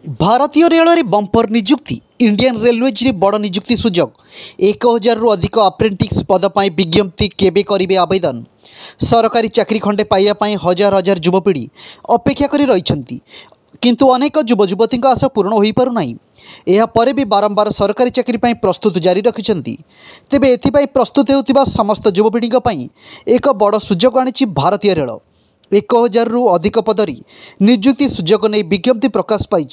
भारतीय रेल रे bumper निजुक्ति Indian railways रे बड़ निजुक्ति सुजोग 1000 रु अधिक अप्रेंटिस पद पर विज्ञप्ति केबे करिवे आवेदन। सरकारी चाकरी खंडे पाइबा हजार हजार युवपीढ़ी अपेक्षा करी रहिछंती, किंतु अनेक युवती आशा पूर्ण हो पारना। यह पर भी बारंबार सरकारी चाकरी पर प्रस्तुत जारी रखिछंती। तेबे एथिपाई प्रस्तुत होउतिबा समस्त युवपीढ़ी एक बड़ सुजोग आनिछि भारतीय रेल। 1000 रु अधिक पदरी निजुक्ति सुजोग नहीं विज्ञप्ति प्रकाश पाई।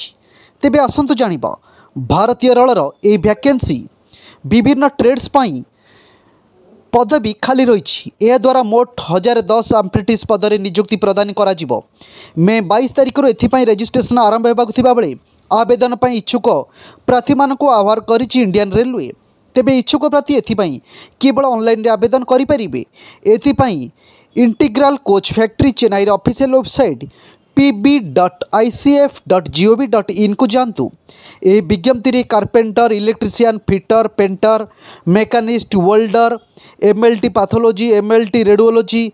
तेबे आसंतु जानिबा भारतीय रेलर यह वैकेंसी विभिन्न ट्रेड्स पाई पदवी खाली रही। यह द्वारा मोट 1010 अप्रेंटिस पदरे निजुक्ति प्रदान करा जिवो। मे 22 तारिख एथिपाई रजिस्ट्रेशन आरंभ होबाकु थिबा बेले आवेदन पाई इच्छुक प्रार्थी मानकु आह्वान करिछि इंडियन रेलवे। तेबे इच्छुक प्रार्थी एथिपाई केवल ऑनलाइन रे आवेदन करि परिबे। एथिपाई integral coach factory Chennai official website pb.icf.gov.in को जानतु। ए विज्ञप्ति रे carpenter, electrician, fitter, painter, machinist, welder, MLT pathology, MLT radiology,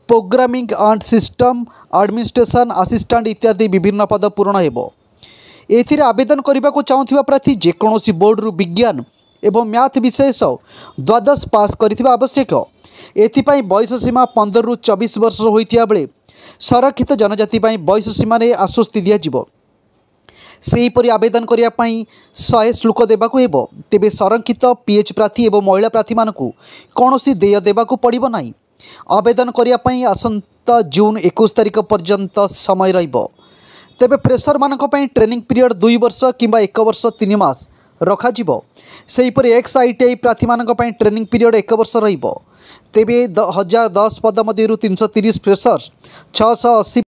programming and system administration assistant इत्यादि विभिन्न पद पूर्ण हेबो। एथिरे आवेदन करने को चाहूथिबा प्रार्थी जेकोसी बोर्ड रु विज्ञान एवं मैथ विषय द्वादश पास करिथिबा आवश्यक। एथिपाई बयस सीमा 15 रु 24 वर्ष होइथिया बेले संरक्षित जनजाति बयस सीमा आश्वस्ति दिज्व। सेहीपरि आवेदन करने 100 शुल्क देवाक हेबो। तेबे संरक्षित पीएच प्रार्थी एवं महिला प्रार्थी मानकु कौनसी देय देवाक पड़िबो नाही। आवेदन करने आसंता जून 21 तारिख पर्यंत समय रहिबो। तेबे फ्रेशर मानक पई ट्रेनिंग पीरियड 2 वर्ष किंबा 1 वर्ष 3 मास रखाजिबो। सेहीपरि एक्स आईटीआई प्रार्थी मानक पई ट्रेनिंग पीरियड 1 वर्ष रहिबो। तेबे 1010 पद मध्यरु 330 फ्रेशर्स 680